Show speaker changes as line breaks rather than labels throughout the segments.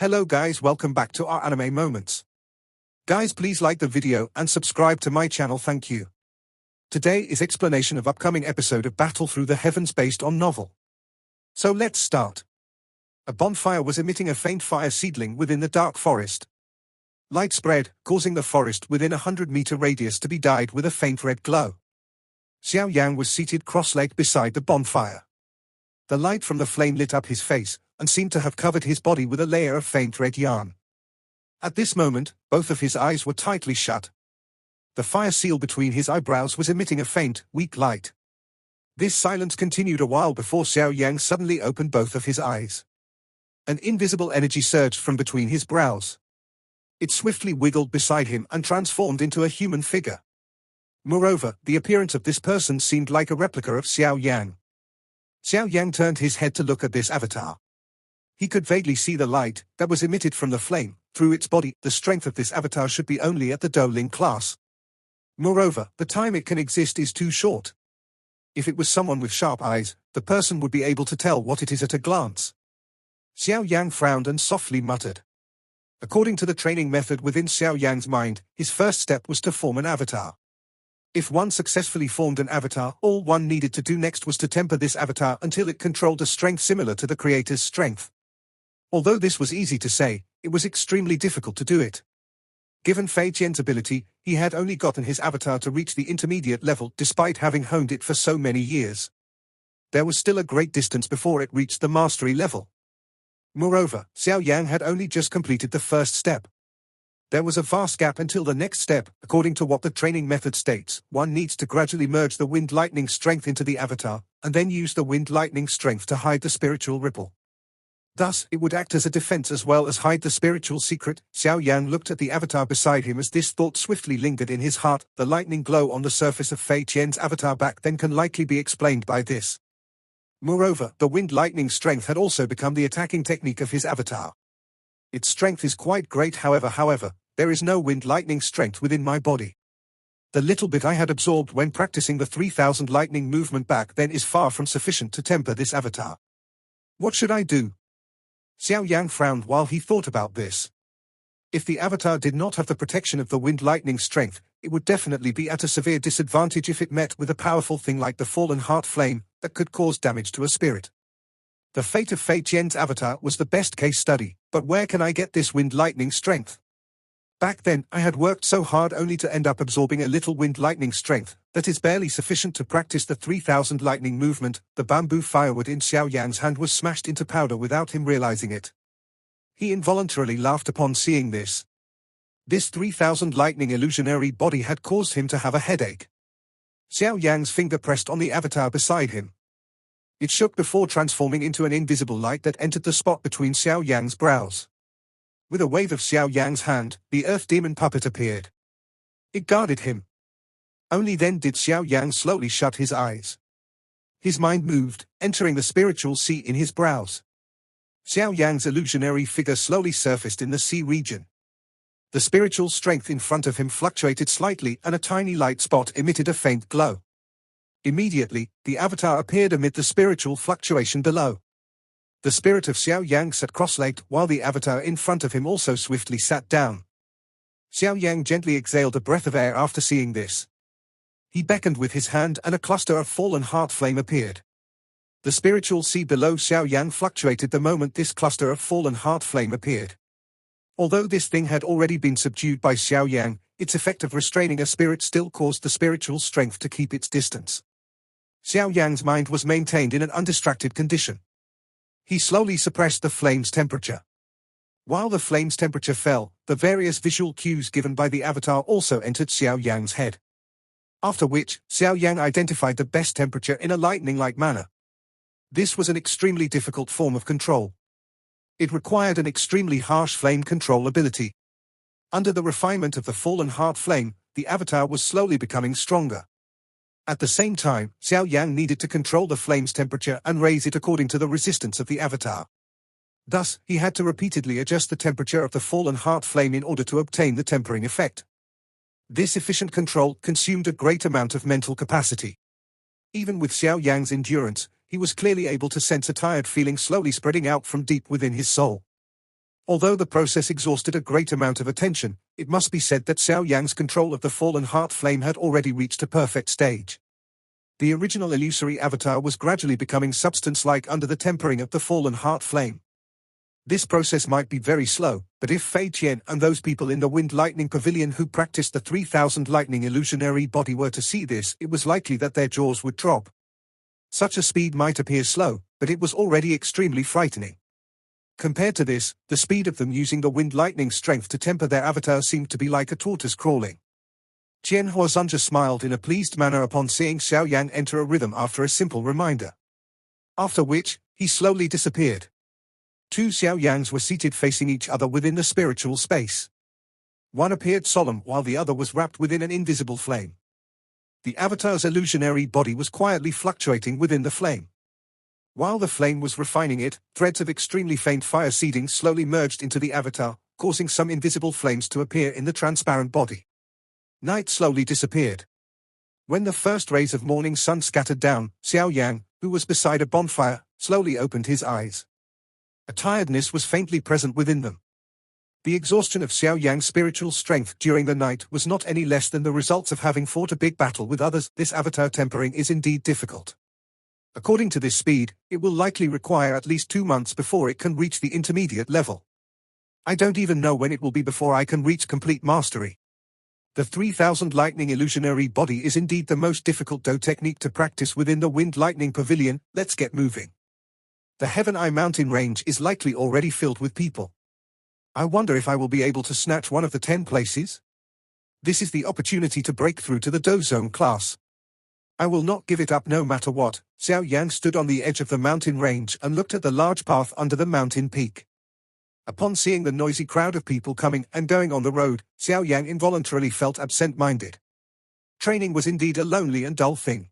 Hello guys, welcome back to our anime moments. Guys, please like the video and subscribe to my channel, thank you. Today is explanation of upcoming episode of Battle Through the Heavens based on novel. So let's start. A bonfire was emitting a faint fire seedling within the dark forest. Light spread, causing the forest within a 100-meter radius to be dyed with a faint red glow. Xiao Yan was seated cross-legged beside the bonfire. The light from the flame lit up his face, and seemed to have covered his body with a layer of faint red yarn. At this moment, both of his eyes were tightly shut. The fire seal between his eyebrows was emitting a faint, weak light. This silence continued a while before Xiao Yan suddenly opened both of his eyes. An invisible energy surged from between his brows. It swiftly wiggled beside him and transformed into a human figure. Moreover, the appearance of this person seemed like a replica of Xiao Yan. Xiao Yan turned his head to look at this avatar. He could vaguely see the light that was emitted from the flame through its body. The strength of this avatar should be only at the Doling class. Moreover, the time it can exist is too short. If it was someone with sharp eyes, the person would be able to tell what it is at a glance. Xiao Yan frowned and softly muttered. According to the training method within Xiao Yan's mind, his first step was to form an avatar. If one successfully formed an avatar, all one needed to do next was to temper this avatar until it controlled a strength similar to the creator's strength. Although this was easy to say, it was extremely difficult to do it. Given Fei Qian's ability, he had only gotten his avatar to reach the intermediate level despite having honed it for so many years. There was still a great distance before it reached the mastery level. Moreover, Xiao Yan had only just completed the first step. There was a vast gap until the next step. According to what the training method states, one needs to gradually merge the wind lightning strength into the avatar, and then use the wind lightning strength to hide the spiritual ripple. Thus, it would act as a defense as well as hide the spiritual secret. Xiao Yan looked at the avatar beside him as this thought swiftly lingered in his heart. The lightning glow on the surface of Fei Qian's avatar back then can likely be explained by this. Moreover, the wind lightning strength had also become the attacking technique of his avatar. Its strength is quite great, however, there is no wind lightning strength within my body. The little bit I had absorbed when practicing the 3000 lightning movement back then is far from sufficient to temper this avatar. What should I do? Xiao Yan frowned while he thought about this. If the avatar did not have the protection of the wind lightning strength, it would definitely be at a severe disadvantage if it met with a powerful thing like the fallen heart flame that could cause damage to a spirit. The fate of Fei Qian's avatar was the best case study, but where can I get this wind lightning strength? Back then, I had worked so hard only to end up absorbing a little wind lightning strength that is barely sufficient to practice the 3000 lightning movement. The bamboo firewood in Xiao Yan's hand was smashed into powder without him realizing it. He involuntarily laughed upon seeing this. This 3000 lightning illusionary body had caused him to have a headache. Xiao Yan's finger pressed on the avatar beside him. It shook before transforming into an invisible light that entered the spot between Xiao Yan's brows. With a wave of Xiao Yan's hand, the earth demon puppet appeared. It guarded him. Only then did Xiao Yan slowly shut his eyes. His mind moved, entering the spiritual sea in his brows. Xiao Yan's illusionary figure slowly surfaced in the sea region. The spiritual strength in front of him fluctuated slightly and a tiny light spot emitted a faint glow. Immediately, the avatar appeared amid the spiritual fluctuation below. The spirit of Xiao Yang sat cross-legged while the avatar in front of him also swiftly sat down. Xiao Yang gently exhaled a breath of air after seeing this. He beckoned with his hand and a cluster of fallen heart flame appeared. The spiritual sea below Xiao Yang fluctuated the moment this cluster of fallen heart flame appeared. Although this thing had already been subdued by Xiao Yang, its effect of restraining a spirit still caused the spiritual strength to keep its distance. Xiao Yang's mind was maintained in an undistracted condition. He slowly suppressed the flame's temperature. While the flame's temperature fell, the various visual cues given by the avatar also entered Xiao Yang's head. After which, Xiao Yang identified the best temperature in a lightning-like manner. This was an extremely difficult form of control. It required an extremely harsh flame control ability. Under the refinement of the fallen heart flame, the avatar was slowly becoming stronger. At the same time, Xiao Yang needed to control the flame's temperature and raise it according to the resistance of the avatar. Thus, he had to repeatedly adjust the temperature of the fallen heart flame in order to obtain the tempering effect. This efficient control consumed a great amount of mental capacity. Even with Xiao Yang's endurance, he was clearly able to sense a tired feeling slowly spreading out from deep within his soul. Although the process exhausted a great amount of attention, it must be said that Xiao Yan's control of the fallen heart flame had already reached a perfect stage. The original illusory avatar was gradually becoming substance-like under the tempering of the fallen heart flame. This process might be very slow, but if Fei Qian and those people in the Wind Lightning Pavilion who practiced the 3000 lightning illusionary body were to see this, it was likely that their jaws would drop. Such a speed might appear slow, but it was already extremely frightening. Compared to this, the speed of them using the Wind Lightning strength to temper their avatar seemed to be like a tortoise crawling. Qian Huazunja smiled in a pleased manner upon seeing Xiao Yan enter a rhythm after a simple reminder. After which, he slowly disappeared. Two Xiao Yangs were seated facing each other within the spiritual space. One appeared solemn while the other was wrapped within an invisible flame. The avatar's illusionary body was quietly fluctuating within the flame. While the flame was refining it, threads of extremely faint fire seeding slowly merged into the avatar, causing some invisible flames to appear in the transparent body. Night slowly disappeared. When the first rays of morning sun scattered down, Xiao Yang, who was beside a bonfire, slowly opened his eyes. A tiredness was faintly present within them. The exhaustion of Xiao Yang's spiritual strength during the night was not any less than the results of having fought a big battle with others. This avatar tempering is indeed difficult. According to this speed, it will likely require at least 2 months before it can reach the intermediate level. I don't even know when it will be before I can reach complete mastery. The 3000 lightning illusionary body is indeed the most difficult technique to practice within the Wind Lightning Pavilion. Let's get moving. The Heaven Eye mountain range is likely already filled with people. I wonder if I will be able to snatch one of the 10 places? This is the opportunity to break through to the Do Zone class. I will not give it up no matter what. Xiao Yan stood on the edge of the mountain range and looked at the large path under the mountain peak. Upon seeing the noisy crowd of people coming and going on the road, Xiao Yan involuntarily felt absent-minded. Training was indeed a lonely and dull thing.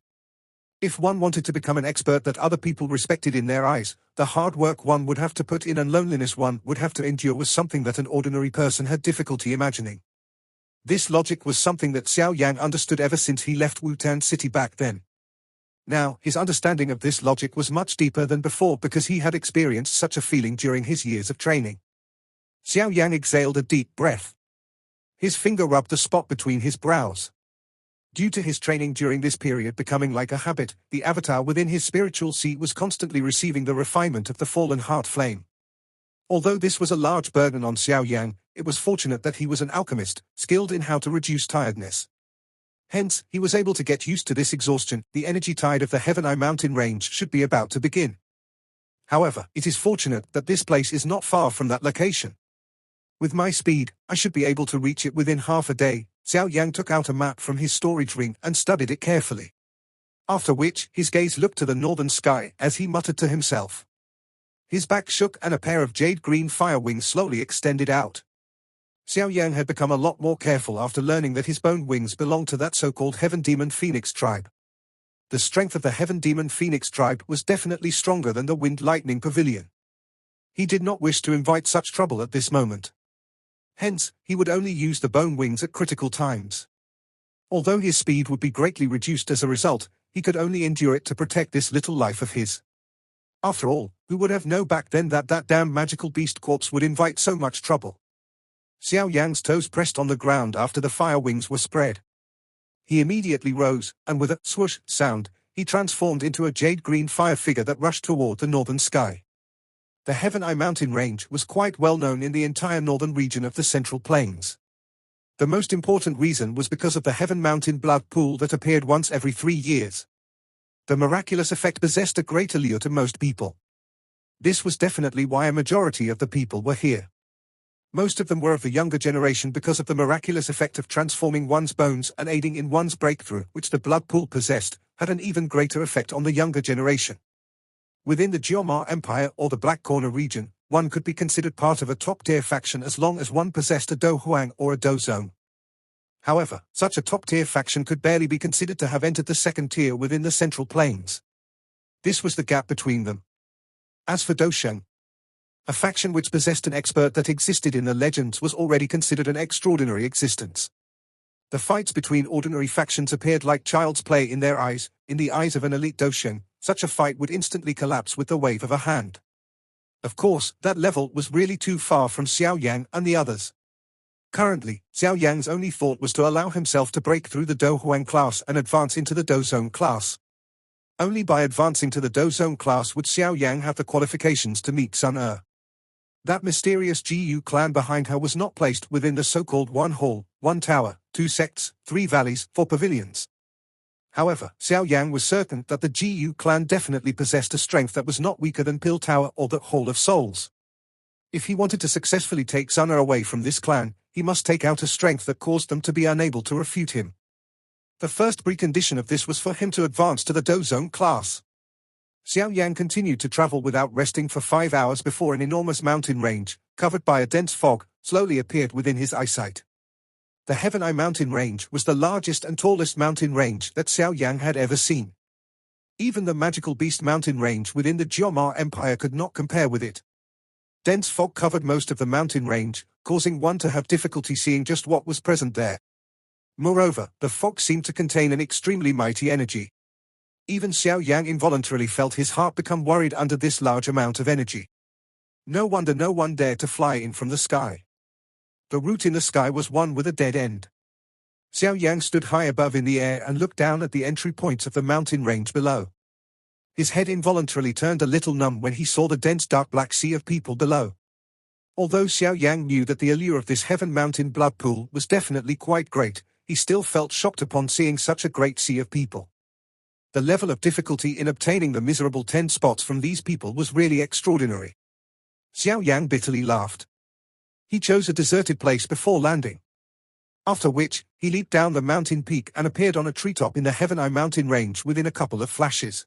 If one wanted to become an expert that other people respected in their eyes, the hard work one would have to put in and loneliness one would have to endure was something that an ordinary person had difficulty imagining. This logic was something that Xiao Yan understood ever since he left Wutan City back then. Now, his understanding of this logic was much deeper than before because he had experienced such a feeling during his years of training. Xiao Yan exhaled a deep breath. His finger rubbed the spot between his brows. Due to his training during this period becoming like a habit, the avatar within his spiritual seat was constantly receiving the refinement of the fallen heart flame. Although this was a large burden on Xiao Yan, it was fortunate that he was an alchemist, skilled in how to reduce tiredness. Hence, he was able to get used to this exhaustion. The energy tide of the Heaven Eye mountain range should be about to begin. However, it is fortunate that this place is not far from that location. With my speed, I should be able to reach it within half a day. Xiao Yang took out a map from his storage ring and studied it carefully. After which, his gaze looked to the northern sky as he muttered to himself. His back shook and a pair of jade-green fire wings slowly extended out. Xiao Yang had become a lot more careful after learning that his bone wings belonged to that so-called Heaven Demon Phoenix tribe. The strength of the Heaven Demon Phoenix tribe was definitely stronger than the Wind Lightning Pavilion. He did not wish to invite such trouble at this moment. Hence, he would only use the bone wings at critical times. Although his speed would be greatly reduced as a result, he could only endure it to protect this little life of his. After all, who would have known back then that damn magical beast corpse would invite so much trouble? Xiao Yang's toes pressed on the ground after the fire wings were spread. He immediately rose, and with a swoosh sound, he transformed into a jade-green fire figure that rushed toward the northern sky. The Heaven Eye mountain range was quite well known in the entire northern region of the Central Plains. The most important reason was because of the Heaven Mountain blood pool that appeared once every 3 years. The miraculous effect possessed a great allure to most people. This was definitely why a majority of the people were here. Most of them were of the younger generation because of the miraculous effect of transforming one's bones and aiding in one's breakthrough, which the blood pool possessed, had an even greater effect on the younger generation. Within the Jiomar Empire or the Black Corner region, one could be considered part of a top-tier faction as long as one possessed a Do Huang or a Do Zone. However, such a top-tier faction could barely be considered to have entered the second tier within the Central Plains. This was the gap between them. As for Do Sheng, a faction which possessed an expert that existed in the legends was already considered an extraordinary existence. The fights between ordinary factions appeared like child's play in their eyes. In the eyes of an elite Do Sheng, such a fight would instantly collapse with the wave of a hand. Of course, that level was really too far from Xiao Yan and the others. Currently, Xiao Yan's only thought was to allow himself to break through the Do Huang class and advance into the Do Zone class. Only by advancing to the Do Zone class would Xiao Yan have the qualifications to meet Sun Er. That mysterious GU clan behind her was not placed within the so-called one hall, one tower, two sects, three valleys, four pavilions. However, Xiao Yan was certain that the GU clan definitely possessed a strength that was not weaker than Pill Tower or the Hall of Souls. If he wanted to successfully take Sun Er away from this clan, he must take out a strength that caused them to be unable to refute him. The first precondition of this was for him to advance to the Do Zone class. Xiao Yan continued to travel without resting for 5 hours before an enormous mountain range, covered by a dense fog, slowly appeared within his eyesight. The Heaven Eye mountain range was the largest and tallest mountain range that Xiao Yan had ever seen. Even the magical beast mountain range within the Jiomar Empire could not compare with it. Dense fog covered most of the mountain range, causing one to have difficulty seeing just what was present there. Moreover, the fog seemed to contain an extremely mighty energy. Even Xiao Yan involuntarily felt his heart become worried under this large amount of energy. No wonder no one dared to fly in from the sky. The route in the sky was one with a dead end. Xiao Yan stood high above in the air and looked down at the entry points of the mountain range below. His head involuntarily turned a little numb when he saw the dense dark black sea of people below. Although Xiao Yan knew that the allure of this Heaven Mountain blood pool was definitely quite great, he still felt shocked upon seeing such a great sea of people. The level of difficulty in obtaining the miserable 10 spots from these people was really extraordinary. Xiao Yan bitterly laughed. He chose a deserted place before landing. After which, he leaped down the mountain peak and appeared on a treetop in the Heaven Eye mountain range within a couple of flashes.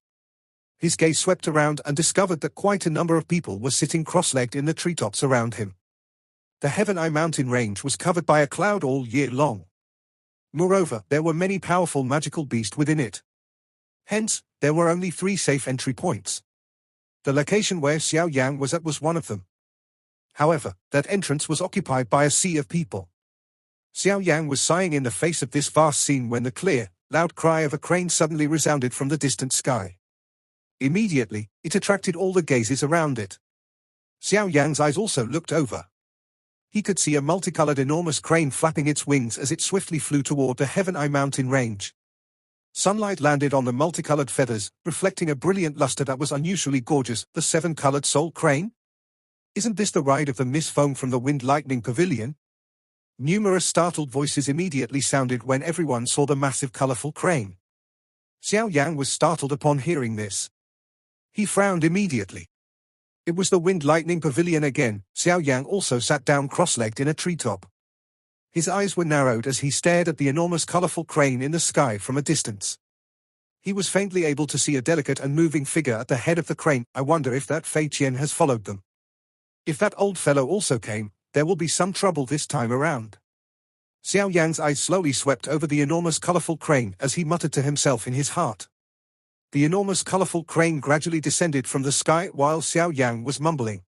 His gaze swept around and discovered that quite a number of people were sitting cross-legged in the treetops around him. The Heaven Eye mountain range was covered by a cloud all year long. Moreover, there were many powerful magical beasts within it. Hence, there were only 3 safe entry points. The location where Xiao Yan was at was one of them. However, that entrance was occupied by a sea of people. Xiao Yan was sighing in the face of this vast scene when the clear, loud cry of a crane suddenly resounded from the distant sky. Immediately, it attracted all the gazes around it. Xiao Yan's eyes also looked over. He could see a multicolored enormous crane flapping its wings as it swiftly flew toward the Heaven Eye mountain range. Sunlight landed on the multicolored feathers, reflecting a brilliant luster that was unusually gorgeous. The 7-colored soul crane? Isn't this the ride of the Miss Foam from the Wind Lightning Pavilion? Numerous startled voices immediately sounded when everyone saw the massive colorful crane. Xiao Yan was startled upon hearing this. He frowned immediately. It was the Wind Lightning Pavilion again. Xiao Yan also sat down cross-legged in a treetop. His eyes were narrowed as he stared at the enormous colorful crane in the sky from a distance. He was faintly able to see a delicate and moving figure at the head of the crane. I wonder if that Fei Qian has followed them. If that old fellow also came, there will be some trouble this time around. Xiao Yan's eyes slowly swept over the enormous colorful crane as he muttered to himself in his heart. The enormous colorful crane gradually descended from the sky while Xiao Yan was mumbling.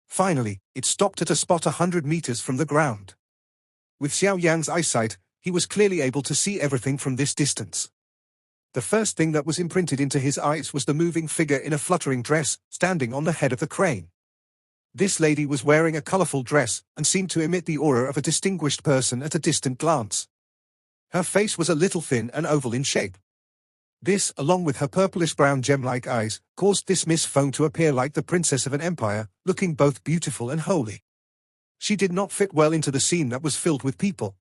Finally, it stopped at a spot 100 meters from the ground. With Xiao Yan's eyesight, he was clearly able to see everything from this distance. The first thing that was imprinted into his eyes was the moving figure in a fluttering dress, standing on the head of the crane. This lady was wearing a colorful dress, and seemed to emit the aura of a distinguished person at a distant glance. Her face was a little thin and oval in shape. This, along with her purplish-brown gem-like eyes, caused this Miss Foam to appear like the princess of an empire, looking both beautiful and holy. She did not fit well into the scene that was filled with people.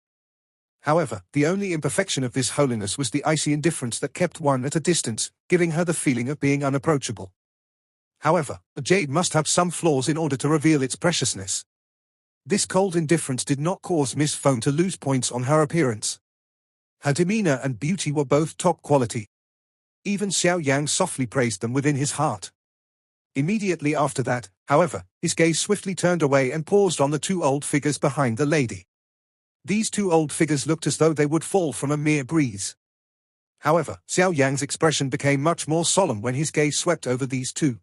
However, the only imperfection of this holiness was the icy indifference that kept one at a distance, giving her the feeling of being unapproachable. However, a jade must have some flaws in order to reveal its preciousness. This cold indifference did not cause Miss Foam to lose points on her appearance. Her demeanor and beauty were both top quality. Even Xiao Yan softly praised them within his heart. Immediately after that, however, his gaze swiftly turned away and paused on the 2 old figures behind the lady. These 2 old figures looked as though they would fall from a mere breeze. However, Xiao Yan's expression became much more solemn when his gaze swept over these 2.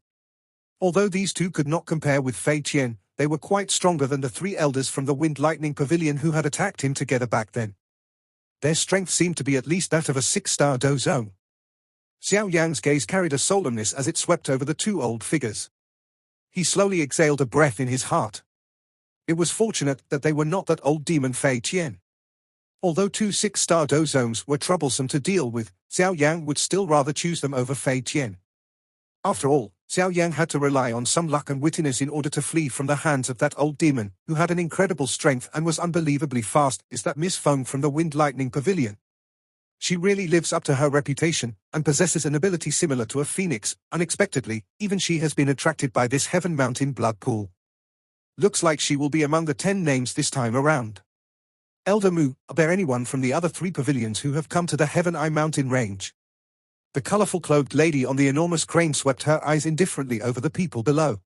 Although these 2 could not compare with Fei Qian, they were quite stronger than the 3 elders from the Wind Lightning Pavilion who had attacked him together back then. Their strength seemed to be at least that of a 6-star Do Zone. Xiao Yan's gaze carried a solemnness as it swept over the 2 old figures. He slowly exhaled a breath in his heart. It was fortunate that they were not that old demon Fei Qian. Although 2 6-star dozomes were troublesome to deal with, Xiao Yang would still rather choose them over Fei Qian. After all, Xiao Yang had to rely on some luck and wittiness in order to flee from the hands of that old demon, who had an incredible strength and was unbelievably fast. Is that Miss Feng from the Wind Lightning Pavilion? She really lives up to her reputation, and possesses an ability similar to a phoenix. Unexpectedly, even she has been attracted by this Heaven Mountain blood pool. Looks like she will be among the 10 names this time around. Elder Mu, are there anyone from the other 3 pavilions who have come to the Heaven Eye Mountain range? The colorful clothed lady on the enormous crane swept her eyes indifferently over the people below.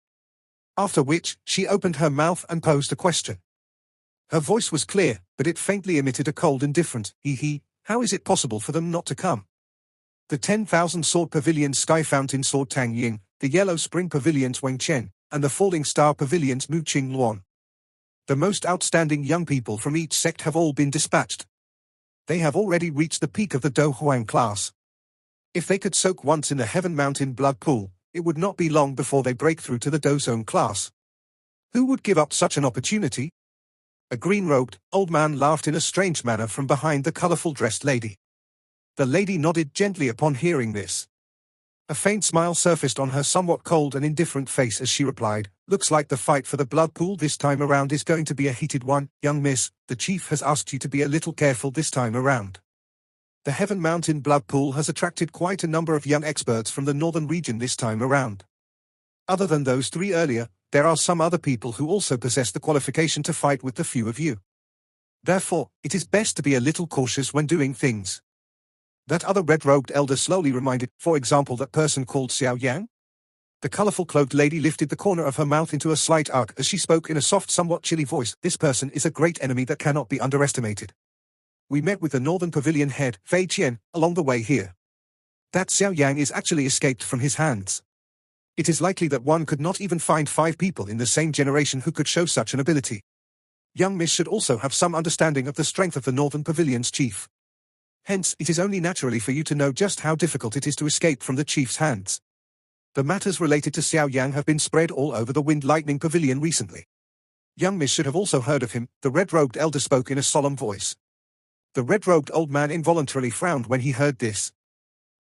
After which, she opened her mouth and posed a question. Her voice was clear, but it faintly emitted a cold indifference. How is it possible for them not to come? The 10,000 Sword Pavilion Sky Fountain Sword Tang Ying, the Yellow Spring Pavilions Wang Chen, and the Falling Star Pavilions Mu Qing Luan. The most outstanding young people from each sect have all been dispatched. They have already reached the peak of the Do Huang class. If they could soak once in the Heaven Mountain blood pool, it would not be long before they break through to the Do Zone class. Who would give up such an opportunity? A green-robed, old man laughed in a strange manner from behind the colorful-dressed lady. The lady nodded gently upon hearing this. A faint smile surfaced on her somewhat cold and indifferent face as she replied, "Looks like the fight for the blood pool this time around is going to be a heated one, young miss. The chief has asked you to be a little careful this time around. The Heaven Mountain blood pool has attracted quite a number of young experts from the northern region this time around. Other than those 3 earlier, there are some other people who also possess the qualification to fight with the few of you. Therefore, it is best to be a little cautious when doing things." That other red-robed elder slowly reminded, for example, that person called Xiao Yan? The colorful cloaked lady lifted the corner of her mouth into a slight arc as she spoke in a soft, somewhat chilly voice. "This person is a great enemy that cannot be underestimated. We met with the Northern Pavilion head, Fei Qian, along the way here. That Xiao Yang is actually escaped from his hands. It is likely that one could not even find 5 people in the same generation who could show such an ability. Young Miss should also have some understanding of the strength of the Northern Pavilion's chief. Hence, it is only naturally for you to know just how difficult it is to escape from the chief's hands. The matters related to Xiao Yang have been spread all over the Wind Lightning Pavilion recently. Young Miss should have also heard of him." The red-robed elder spoke in a solemn voice. The red-robed old man involuntarily frowned when he heard this.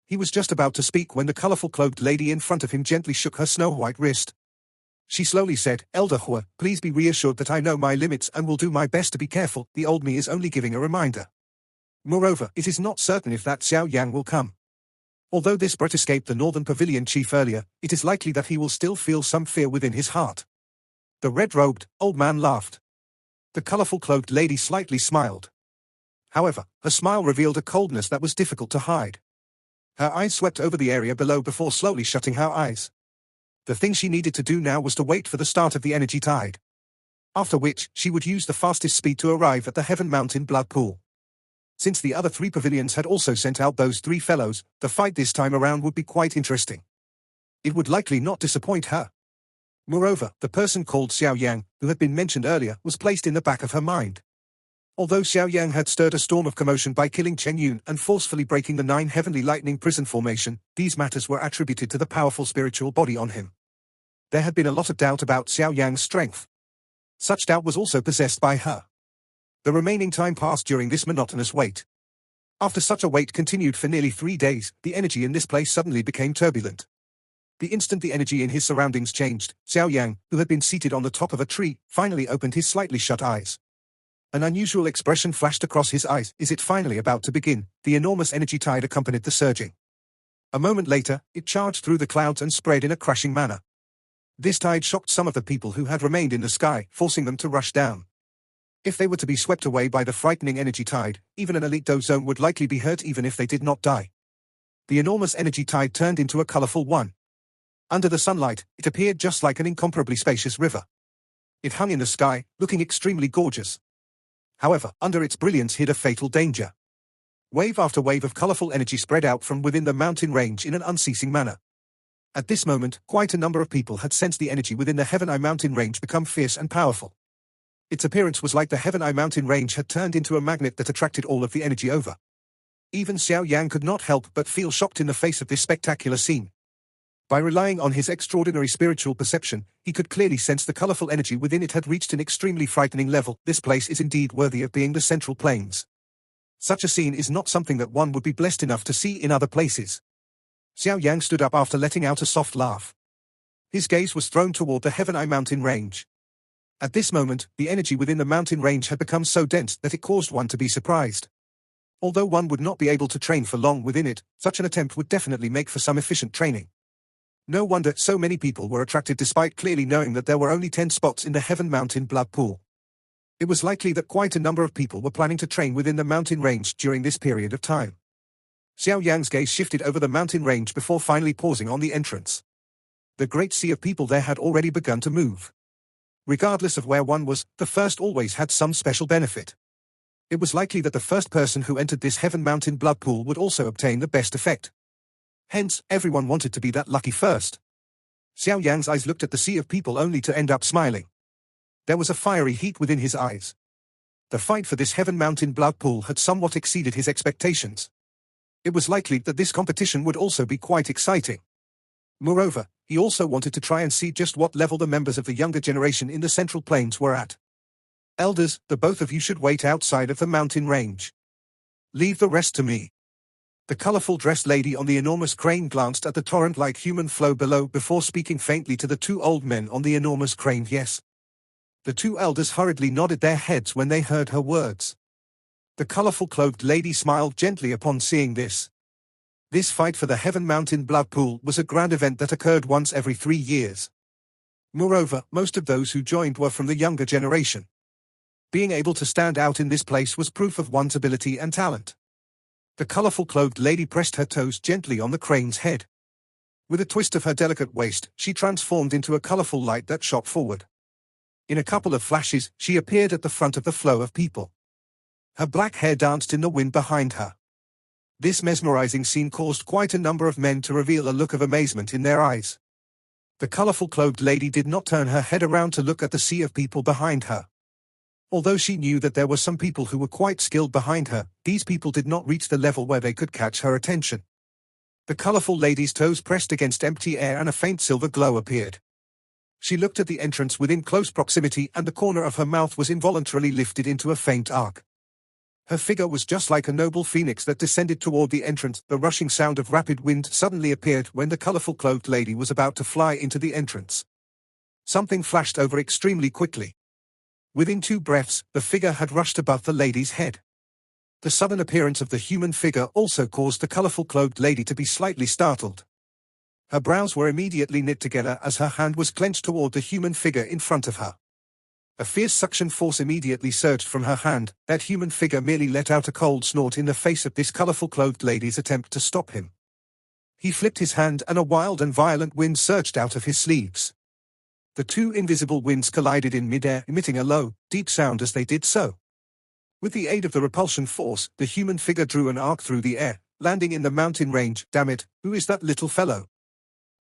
He was just about to speak when the colorful cloaked lady in front of him gently shook her snow-white wrist. She slowly said, "Elder Hua, please be reassured that I know my limits and will do my best to be careful. The old me is only giving a reminder. Moreover, it is not certain if that Xiao Yang will come. Although this brat escaped the Northern Pavilion chief earlier, it is likely that he will still feel some fear within his heart." The red-robed old man laughed. The colorful cloaked lady slightly smiled. However, her smile revealed a coldness that was difficult to hide. Her eyes swept over the area below before slowly shutting her eyes. The thing she needed to do now was to wait for the start of the energy tide. After which, she would use the fastest speed to arrive at the Heaven Mountain blood pool. Since the other 3 pavilions had also sent out those 3 fellows, the fight this time around would be quite interesting. It would likely not disappoint her. Moreover, the person called Xiao Yang, who had been mentioned earlier, was placed in the back of her mind. Although Xiao Yang had stirred a storm of commotion by killing Chen Yun and forcefully breaking the 9 heavenly lightning prison formation, these matters were attributed to the powerful spiritual body on him. There had been a lot of doubt about Xiao Yang's strength. Such doubt was also possessed by her. The remaining time passed during this monotonous wait. After such a wait continued for nearly 3 days, the energy in this place suddenly became turbulent. The instant the energy in his surroundings changed, Xiao Yang, who had been seated on the top of a tree, finally opened his slightly shut eyes. An unusual expression flashed across his eyes. Is it finally about to begin? The enormous energy tide accompanied the surging. A moment later, it charged through the clouds and spread in a crashing manner. This tide shocked some of the people who had remained in the sky, forcing them to rush down. If they were to be swept away by the frightening energy tide, even an elite dozone would likely be hurt even if they did not die. The enormous energy tide turned into a colorful one. Under the sunlight, it appeared just like an incomparably spacious river. It hung in the sky, looking extremely gorgeous. However, under its brilliance hid a fatal danger. Wave after wave of colorful energy spread out from within the mountain range in an unceasing manner. At this moment, quite a number of people had sensed the energy within the Heaven Eye mountain range become fierce and powerful. Its appearance was like the Heaven Eye mountain range had turned into a magnet that attracted all of the energy over. Even Xiao Yang could not help but feel shocked in the face of this spectacular scene. By relying on his extraordinary spiritual perception, he could clearly sense the colorful energy within it had reached an extremely frightening level. This place is indeed worthy of being the Central Plains. Such a scene is not something that one would be blessed enough to see in other places. Xiao Yan stood up after letting out a soft laugh. His gaze was thrown toward the Heaven-Eye mountain range. At this moment, the energy within the mountain range had become so dense that it caused one to be surprised. Although one would not be able to train for long within it, such an attempt would definitely make for some efficient training. No wonder so many people were attracted despite clearly knowing that there were only 10 spots in the Heaven Mountain blood pool. It was likely that quite a number of people were planning to train within the mountain range during this period of time. Xiao Yan's gaze shifted over the mountain range before finally pausing on the entrance. The great sea of people there had already begun to move. Regardless of where one was, the first always had some special benefit. It was likely that the first person who entered this Heaven Mountain blood pool would also obtain the best effect. Hence, everyone wanted to be that lucky first. Xiao Yan's eyes looked at the sea of people only to end up smiling. There was a fiery heat within his eyes. The fight for this Heaven Mountain blood pool had somewhat exceeded his expectations. It was likely that this competition would also be quite exciting. Moreover, he also wanted to try and see just what level the members of the younger generation in the Central Plains were at. Elders, the both of you should wait outside of the mountain range. Leave the rest to me. The colorful dressed lady on the enormous crane glanced at the torrent-like human flow below before speaking faintly to the two old men on the enormous crane. Yes. The two elders hurriedly nodded their heads when they heard her words. The colorful clothed lady smiled gently upon seeing this. This fight for the Heaven Mountain blood pool was a grand event that occurred once every 3 years. Moreover, most of those who joined were from the younger generation. Being able to stand out in this place was proof of one's ability and talent. The colorful clothed lady pressed her toes gently on the crane's head. With a twist of her delicate waist, she transformed into a colorful light that shot forward. In a couple of flashes, she appeared at the front of the flow of people. Her black hair danced in the wind behind her. This mesmerizing scene caused quite a number of men to reveal a look of amazement in their eyes. The colorful clothed lady did not turn her head around to look at the sea of people behind her. Although she knew that there were some people who were quite skilled behind her, these people did not reach the level where they could catch her attention. The colorful lady's toes pressed against empty air and a faint silver glow appeared. She looked at the entrance within close proximity and the corner of her mouth was involuntarily lifted into a faint arc. Her figure was just like a noble phoenix that descended toward the entrance. The rushing sound of rapid wind suddenly appeared when the colorful clothed lady was about to fly into the entrance. Something flashed over extremely quickly. Within 2 breaths, the figure had rushed above the lady's head. The sudden appearance of the human figure also caused the colorful clothed lady to be slightly startled. Her brows were immediately knit together as her hand was clenched toward the human figure in front of her. A fierce suction force immediately surged from her hand. That human figure merely let out a cold snort in the face of this colorful clothed lady's attempt to stop him. He flipped his hand and a wild and violent wind surged out of his sleeves. The 2 invisible winds collided in midair, emitting a low, deep sound as they did so. With the aid of the repulsion force, the human figure drew an arc through the air, landing in the mountain range. Damn it, who is that little fellow?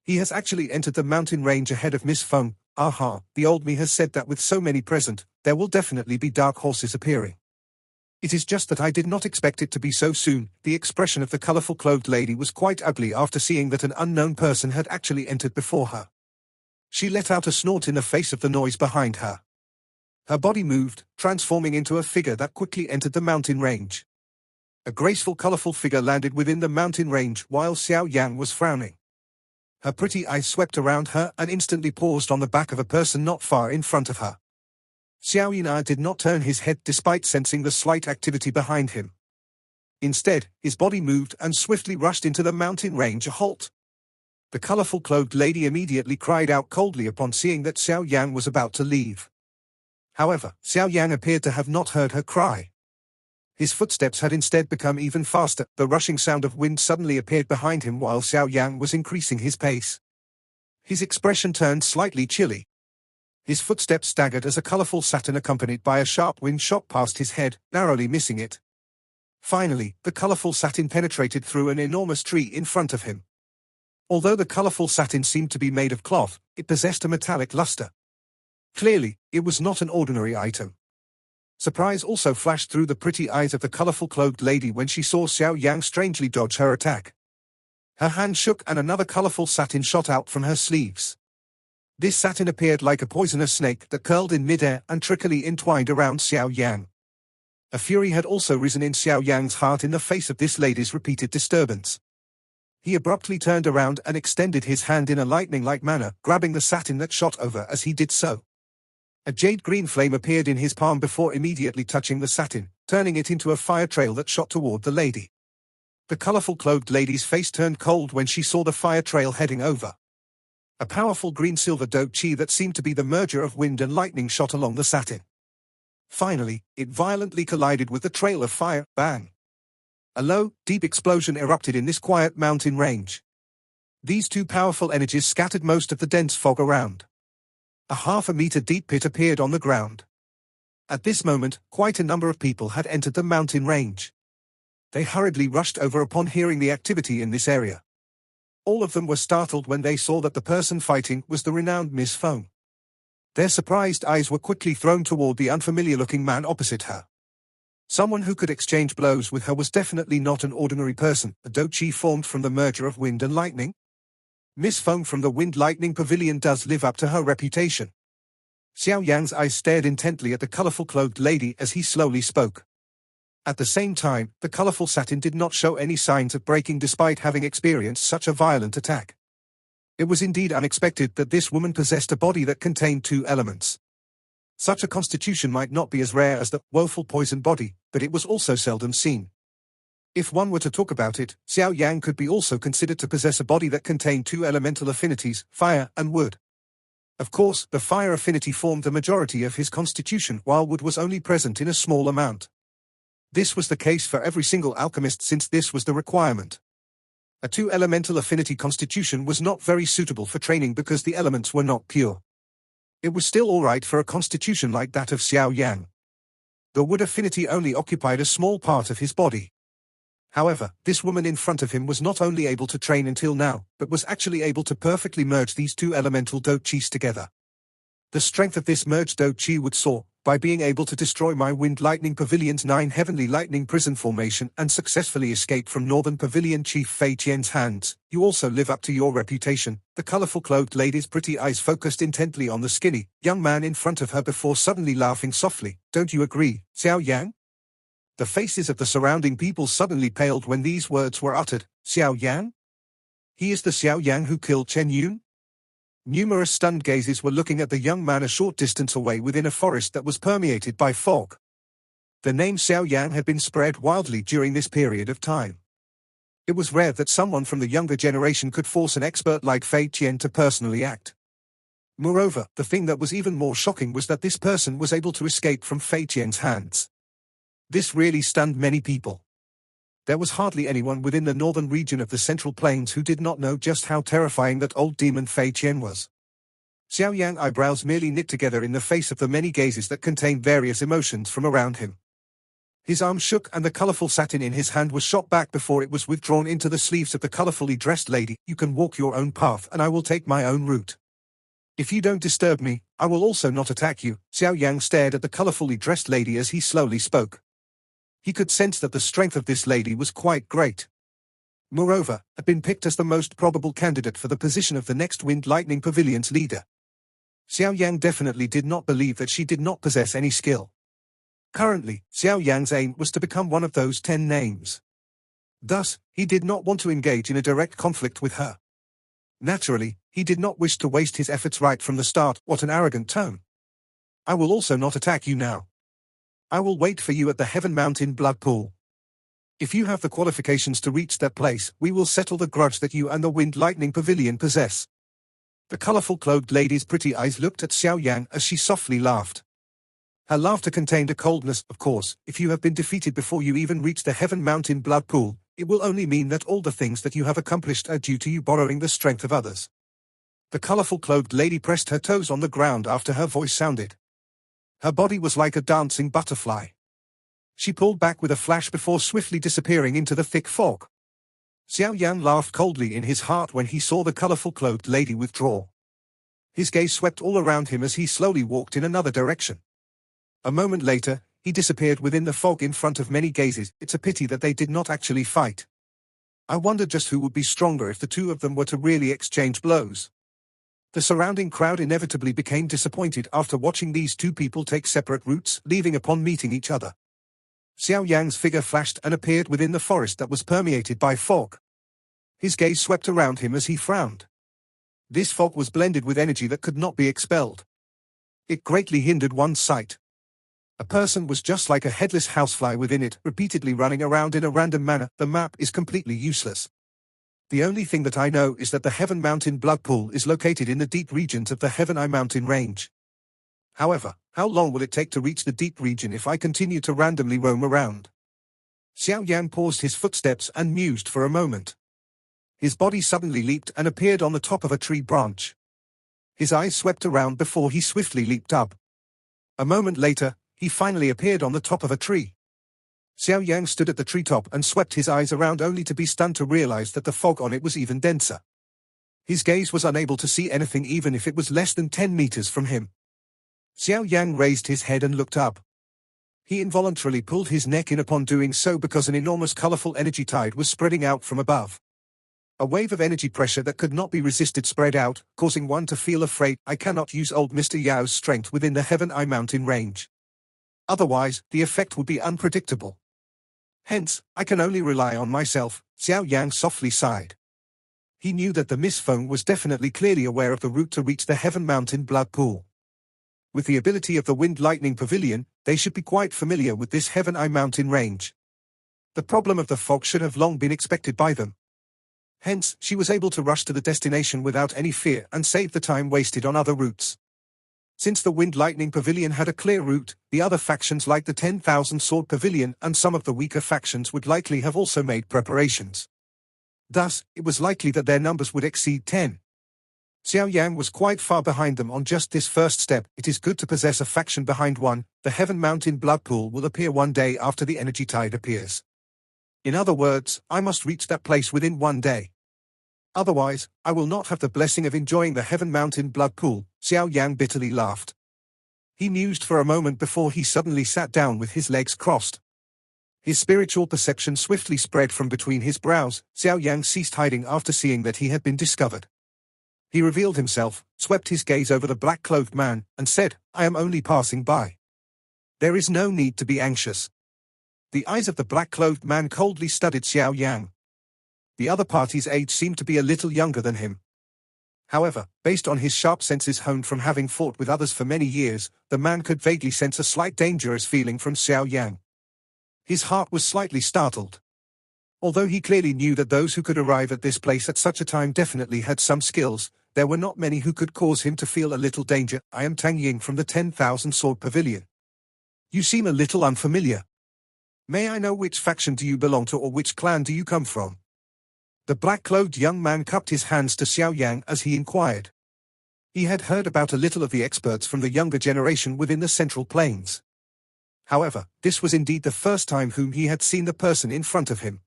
He has actually entered the mountain range ahead of Miss Feng. Aha, the old me has said that with so many present, there will definitely be dark horses appearing. It is just that I did not expect it to be so soon. The expression of the colorful clothed lady was quite ugly after seeing that an unknown person had actually entered before her. She let out a snort in the face of the noise behind her. Her body moved, transforming into a figure that quickly entered the mountain range. A graceful colorful figure landed within the mountain range while Xiao Yan was frowning. Her pretty eyes swept around her and instantly paused on the back of a person not far in front of her. Xiao Yan did not turn his head despite sensing the slight activity behind him. Instead, his body moved and swiftly rushed into the mountain range a halt. The colorful clothed lady immediately cried out coldly upon seeing that Xiao Yan was about to leave. However, Xiao Yan appeared to have not heard her cry. His footsteps had instead become even faster. The rushing sound of wind suddenly appeared behind him while Xiao Yan was increasing his pace. His expression turned slightly chilly. His footsteps staggered as a colorful satin accompanied by a sharp wind shot past his head, narrowly missing it. Finally, the colorful satin penetrated through an enormous tree in front of him. Although the colorful satin seemed to be made of cloth, it possessed a metallic luster. Clearly, it was not an ordinary item. Surprise also flashed through the pretty eyes of the colorful clothed lady when she saw Xiao Yang strangely dodge her attack. Her hand shook and another colorful satin shot out from her sleeves. This satin appeared like a poisonous snake that curled in midair and trickily entwined around Xiao Yan. A fury had also risen in Xiao Yan's heart in the face of this lady's repeated disturbance. He abruptly turned around and extended his hand in a lightning-like manner, grabbing the satin that shot over as he did so. A jade-green flame appeared in his palm before immediately touching the satin, turning it into a fire trail that shot toward the lady. The colorful clothed lady's face turned cold when she saw the fire trail heading over. A powerful green-silver dochi that seemed to be the merger of wind and lightning shot along the satin. Finally, it violently collided with the trail of fire. Bang! A low, deep explosion erupted in this quiet mountain range. These two powerful energies scattered most of the dense fog around. A half-a-meter deep pit appeared on the ground. At this moment, quite a number of people had entered the mountain range. They hurriedly rushed over upon hearing the activity in this area. All of them were startled when they saw that the person fighting was the renowned Miss Feng. Their surprised eyes were quickly thrown toward the unfamiliar-looking man opposite her. Someone who could exchange blows with her was definitely not an ordinary person. A dochi formed from the merger of wind and lightning? Miss Feng from the Wind Lightning Pavilion does live up to her reputation. Xiao Yan's eyes stared intently at the colorful clothed lady as he slowly spoke. At the same time, the colorful satin did not show any signs of breaking despite having experienced such a violent attack. It was indeed unexpected that this woman possessed a body that contained two elements. Such a constitution might not be as rare as the woeful poison body, but it was also seldom seen. If one were to talk about it, Xiao Yan could be also considered to possess a body that contained two elemental affinities, fire and wood. Of course, the fire affinity formed the majority of his constitution, while wood was only present in a small amount. This was the case for every single alchemist since this was the requirement. A two-elemental affinity constitution was not very suitable for training because the elements were not pure. It was still alright for a constitution like that of Xiao Yan. The wood affinity only occupied a small part of his body. However, this woman in front of him was not only able to train until now, but was actually able to perfectly merge these two elemental dochis together. The strength of this merged dochi would soar, by being able to destroy my Wind Lightning Pavilion's 9 Heavenly Lightning Prison Formation and successfully escape from Northern Pavilion Chief Fei Qian's hands. You also live up to your reputation. The colorful clothed lady's pretty eyes focused intently on the skinny, young man in front of her before suddenly laughing softly. Don't you agree, Xiao Yan? The faces of the surrounding people suddenly paled when these words were uttered. Xiao Yan? He is the Xiao Yan who killed Chen Yun? Numerous stunned gazes were looking at the young man a short distance away within a forest that was permeated by fog. The name Xiao Yan had been spread wildly during this period of time. It was rare that someone from the younger generation could force an expert like Fei Qian to personally act. Moreover, the thing that was even more shocking was that this person was able to escape from Fei Qian's hands. This really stunned many people. There was hardly anyone within the northern region of the Central Plains who did not know just how terrifying that old demon Fei Qian was. Xiao Yan's eyebrows merely knit together in the face of the many gazes that contained various emotions from around him. His arm shook and the colorful satin in his hand was shot back before it was withdrawn into the sleeves of the colorfully dressed lady. You can walk your own path and I will take my own route. If you don't disturb me, I will also not attack you. Xiao Yan stared at the colorfully dressed lady as he slowly spoke. He could sense that the strength of this lady was quite great. Moreover, had been picked as the most probable candidate for the position of the next Wind Lightning Pavilion's leader. Xiao Yan definitely did not believe that she did not possess any skill. Currently, Xiao Yan's aim was to become one of those 10 names. Thus, he did not want to engage in a direct conflict with her. Naturally, he did not wish to waste his efforts right from the start. What an arrogant tone. I will also not attack you now. I will wait for you at the Heaven Mountain Blood Pool. If you have the qualifications to reach that place, we will settle the grudge that you and the Wind Lightning Pavilion possess. The colorful clothed lady's pretty eyes looked at Xiao Yan as she softly laughed. Her laughter contained a coldness. Of course, if you have been defeated before you even reach the Heaven Mountain Blood Pool, it will only mean that all the things that you have accomplished are due to you borrowing the strength of others. The colorful clothed lady pressed her toes on the ground after her voice sounded. Her body was like a dancing butterfly. She pulled back with a flash before swiftly disappearing into the thick fog. Xiao Yan laughed coldly in his heart when he saw the colorful clothed lady withdraw. His gaze swept all around him as he slowly walked in another direction. A moment later, he disappeared within the fog in front of many gazes. It's a pity that they did not actually fight. I wondered just who would be stronger if the two of them were to really exchange blows. The surrounding crowd inevitably became disappointed after watching these two people take separate routes, leaving upon meeting each other. Xiao Yan's figure flashed and appeared within the forest that was permeated by fog. His gaze swept around him as he frowned. This fog was blended with energy that could not be expelled. It greatly hindered one's sight. A person was just like a headless housefly within it, repeatedly running around in a random manner. The map is completely useless. The only thing that I know is that the Heaven Mountain Blood Pool is located in the deep regions of the Heaven Eye Mountain range. However, how long will it take to reach the deep region if I continue to randomly roam around? Xiao Yan paused his footsteps and mused for a moment. His body suddenly leaped and appeared on the top of a tree branch. His eyes swept around before he swiftly leaped up. A moment later, he finally appeared on the top of a tree. Xiao Yan stood at the treetop and swept his eyes around only to be stunned to realize that the fog on it was even denser. His gaze was unable to see anything even if it was less than 10 meters from him. Xiao Yan raised his head and looked up. He involuntarily pulled his neck in upon doing so because an enormous colorful energy tide was spreading out from above. A wave of energy pressure that could not be resisted spread out, causing one to feel afraid. I cannot use old Mr. Yao's strength within the Heaven Eye Mountain range. Otherwise, the effect would be unpredictable. Hence, I can only rely on myself. Xiao Yan softly sighed. He knew that the Misphone was definitely clearly aware of the route to reach the Heaven Mountain Blood Pool. With the ability of the Wind Lightning Pavilion, they should be quite familiar with this Heaven Eye Mountain range. The problem of the fog should have long been expected by them. Hence, she was able to rush to the destination without any fear and save the time wasted on other routes. Since the Wind Lightning Pavilion had a clear route, the other factions like the 10,000 Sword Pavilion and some of the weaker factions would likely have also made preparations. Thus, it was likely that their numbers would exceed 10. Xiao Yan was quite far behind them on just this first step. It is good to possess a faction behind one. The Heaven Mountain Blood Pool will appear one day after the energy tide appears. In other words, I must reach that place within one day. Otherwise, I will not have the blessing of enjoying the Heaven Mountain Blood Pool. Xiao Yan bitterly laughed. He mused for a moment before he suddenly sat down with his legs crossed. His spiritual perception swiftly spread from between his brows. Xiao Yan ceased hiding after seeing that he had been discovered. He revealed himself, swept his gaze over the black-clothed man, and said, "I am only passing by. There is no need to be anxious." The eyes of the black-clothed man coldly studied Xiao Yan. The other party's age seemed to be a little younger than him. However, based on his sharp senses honed from having fought with others for many years, the man could vaguely sense a slight dangerous feeling from Xiao Yan. His heart was slightly startled. Although he clearly knew that those who could arrive at this place at such a time definitely had some skills, there were not many who could cause him to feel a little danger. "I am Tang Ying from the 10,000 Sword Pavilion. You seem a little unfamiliar. May I know which faction do you belong to or which clan do you come from?" The black-clothed young man cupped his hands to Xiao Yan as he inquired. He had heard about a little of the experts from the younger generation within the Central Plains. However, this was indeed the first time whom he had seen the person in front of him.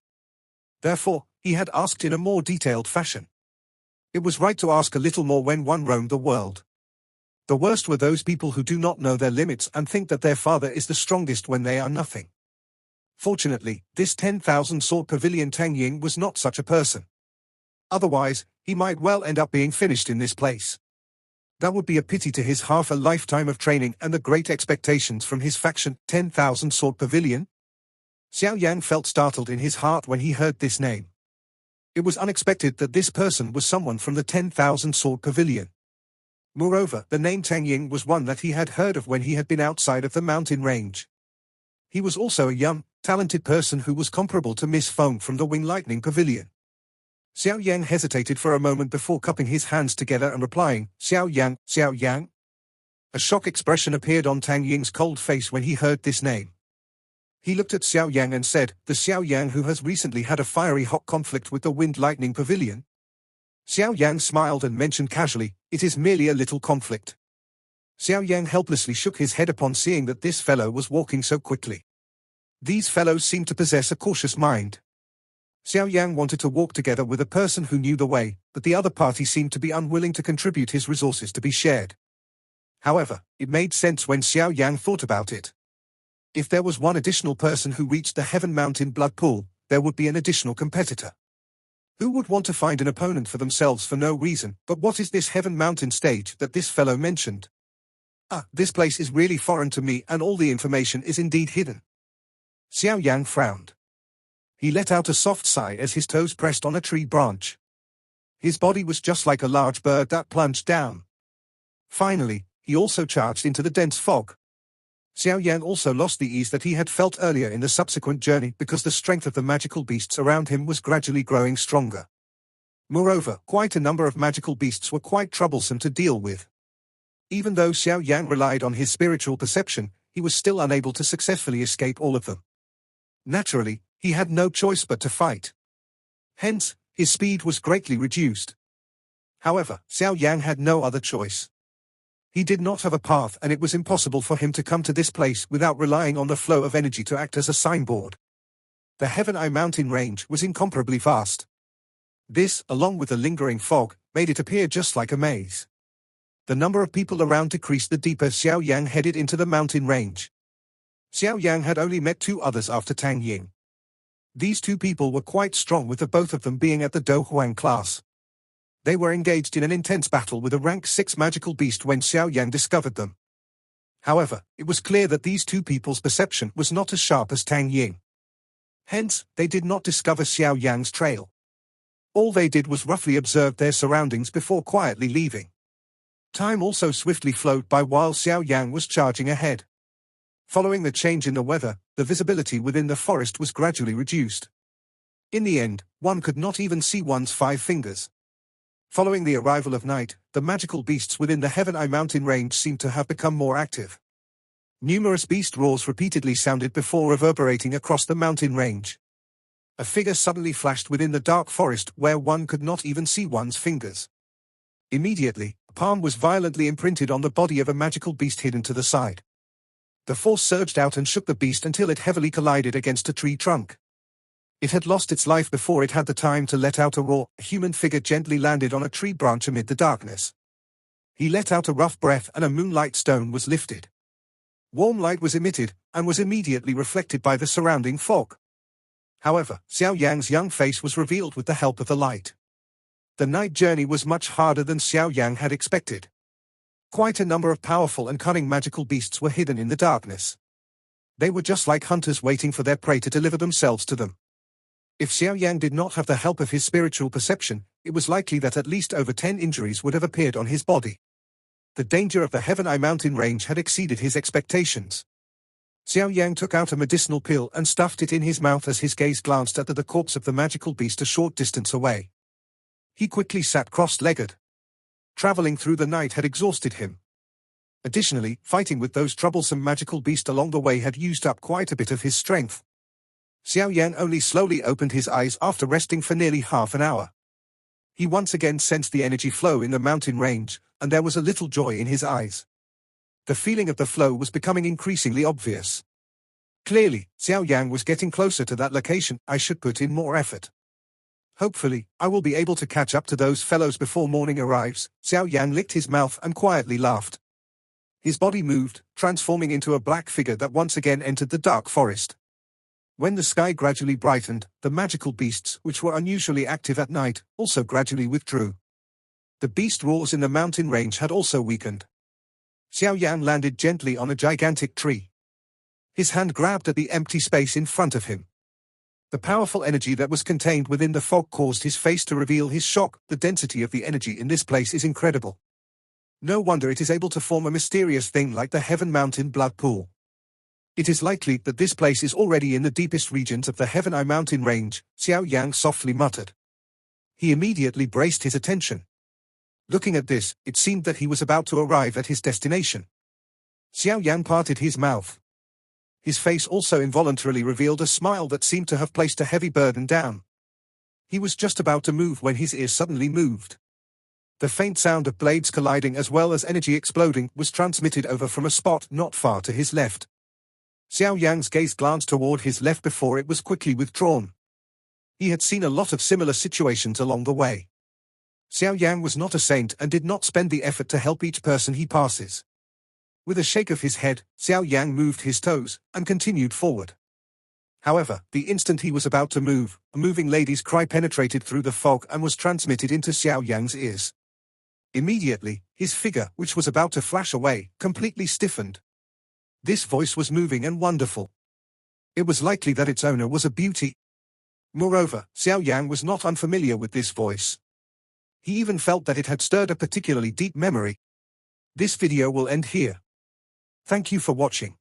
Therefore, he had asked in a more detailed fashion. It was right to ask a little more when one roamed the world. The worst were those people who do not know their limits and think that their father is the strongest when they are nothing. Fortunately, this 10,000 Sword Pavilion Tang Ying was not such a person. Otherwise, he might well end up being finished in this place. That would be a pity to his half a lifetime of training and the great expectations from his faction. 10,000 Sword Pavilion? Xiao Yan felt startled in his heart when he heard this name. It was unexpected that this person was someone from the 10,000 Sword Pavilion. Moreover, the name Tang Ying was one that he had heard of when he had been outside of the mountain range. He was also a young, talented person who was comparable to Miss Feng from the Wing Lightning Pavilion. Xiao Yan hesitated for a moment before cupping his hands together and replying, "Xiao Yan, Xiao Yan?" A shock expression appeared on Tang Ying's cold face when he heard this name. He looked at Xiao Yan and said, "The Xiao Yan who has recently had a fiery hot conflict with the Wind Lightning Pavilion?" Xiao Yan smiled and mentioned casually, "It is merely a little conflict." Xiao Yan helplessly shook his head upon seeing that this fellow was walking so quickly. These fellows seemed to possess a cautious mind. Xiao Yan wanted to walk together with a person who knew the way, but the other party seemed to be unwilling to contribute his resources to be shared. However, it made sense when Xiao Yan thought about it. If there was one additional person who reached the Heaven Mountain Blood Pool, there would be an additional competitor. Who would want to find an opponent for themselves for no reason? But what is this Heaven Mountain stage that this fellow mentioned? This place is really foreign to me and all the information is indeed hidden. Xiao Yan frowned. He let out a soft sigh as his toes pressed on a tree branch. His body was just like a large bird that plunged down. Finally, he also charged into the dense fog. Xiao Yan also lost the ease that he had felt earlier in the subsequent journey because the strength of the magical beasts around him was gradually growing stronger. Moreover, quite a number of magical beasts were quite troublesome to deal with. Even though Xiao Yan relied on his spiritual perception, he was still unable to successfully escape all of them. Naturally, he had no choice but to fight. Hence, his speed was greatly reduced. However, Xiao Yan had no other choice. He did not have a path and it was impossible for him to come to this place without relying on the flow of energy to act as a signboard. The Heaven Eye mountain range was incomparably vast. This, along with the lingering fog, made it appear just like a maze. The number of people around decreased the deeper Xiao Yang headed into the mountain range. Xiao Yang had only met 2 others after Tang Ying. These 2 people were quite strong, with the both of them being at the Do Huang class. They were engaged in an intense battle with a rank 6 magical beast when Xiao Yan discovered them. However, it was clear that these 2 people's perception was not as sharp as Tang Ying. Hence, they did not discover Xiao Yang's trail. All they did was roughly observe their surroundings before quietly leaving. Time also swiftly flowed by while Xiao Yang was charging ahead. Following the change in the weather, the visibility within the forest was gradually reduced. In the end, one could not even see one's 5 fingers. Following the arrival of night, the magical beasts within the Heaven Eye mountain range seemed to have become more active. Numerous beast roars repeatedly sounded before reverberating across the mountain range. A figure suddenly flashed within the dark forest where one could not even see one's fingers. Immediately, a palm was violently imprinted on the body of a magical beast hidden to the side. The force surged out and shook the beast until it heavily collided against a tree trunk. It had lost its life before it had the time to let out a roar. A human figure gently landed on a tree branch amid the darkness. He let out a rough breath and a moonlight stone was lifted. Warm light was emitted, and was immediately reflected by the surrounding fog. However, Xiao Yang's young face was revealed with the help of the light. The night journey was much harder than Xiao Yang had expected. Quite a number of powerful and cunning magical beasts were hidden in the darkness. They were just like hunters waiting for their prey to deliver themselves to them. If Xiao Yang did not have the help of his spiritual perception, it was likely that at least over 10 injuries would have appeared on his body. The danger of the Heaven Eye mountain range had exceeded his expectations. Xiao Yang took out a medicinal pill and stuffed it in his mouth as his gaze glanced at the corpse of the magical beast a short distance away. He quickly sat cross-legged. Traveling through the night had exhausted him. Additionally, fighting with those troublesome magical beasts along the way had used up quite a bit of his strength. Xiao Yan only slowly opened his eyes after resting for nearly half an hour. He once again sensed the energy flow in the mountain range, and there was a little joy in his eyes. The feeling of the flow was becoming increasingly obvious. Clearly, Xiao Yang was getting closer to that location. I should put in more effort. Hopefully, I will be able to catch up to those fellows before morning arrives. Xiao Yan licked his mouth and quietly laughed. His body moved, transforming into a black figure that once again entered the dark forest. When the sky gradually brightened, the magical beasts, which were unusually active at night, also gradually withdrew. The beast roars in the mountain range had also weakened. Xiao Yan landed gently on a gigantic tree. His hand grabbed at the empty space in front of him. The powerful energy that was contained within the fog caused his face to reveal his shock. The density of the energy in this place is incredible. No wonder it is able to form a mysterious thing like the Heaven Mountain blood pool. It is likely that this place is already in the deepest regions of the Heaven Eye mountain range, Xiao Yang softly muttered. He immediately braced his attention. Looking at this, it seemed that he was about to arrive at his destination. Xiao Yan parted his mouth. His face also involuntarily revealed a smile that seemed to have placed a heavy burden down. He was just about to move when his ears suddenly moved. The faint sound of blades colliding as well as energy exploding was transmitted over from a spot not far to his left. Xiao Yang's gaze glanced toward his left before it was quickly withdrawn. He had seen a lot of similar situations along the way. Xiao Yang was not a saint and did not spend the effort to help each person he passes. With a shake of his head, Xiao Yang moved his toes and continued forward. However, the instant he was about to move, a moving lady's cry penetrated through the fog and was transmitted into Xiao Yan's ears. Immediately, his figure, which was about to flash away, completely stiffened. This voice was moving and wonderful. It was likely that its owner was a beauty. Moreover, Xiao Yan was not unfamiliar with this voice. He even felt that it had stirred a particularly deep memory. This video will end here. Thank you for watching.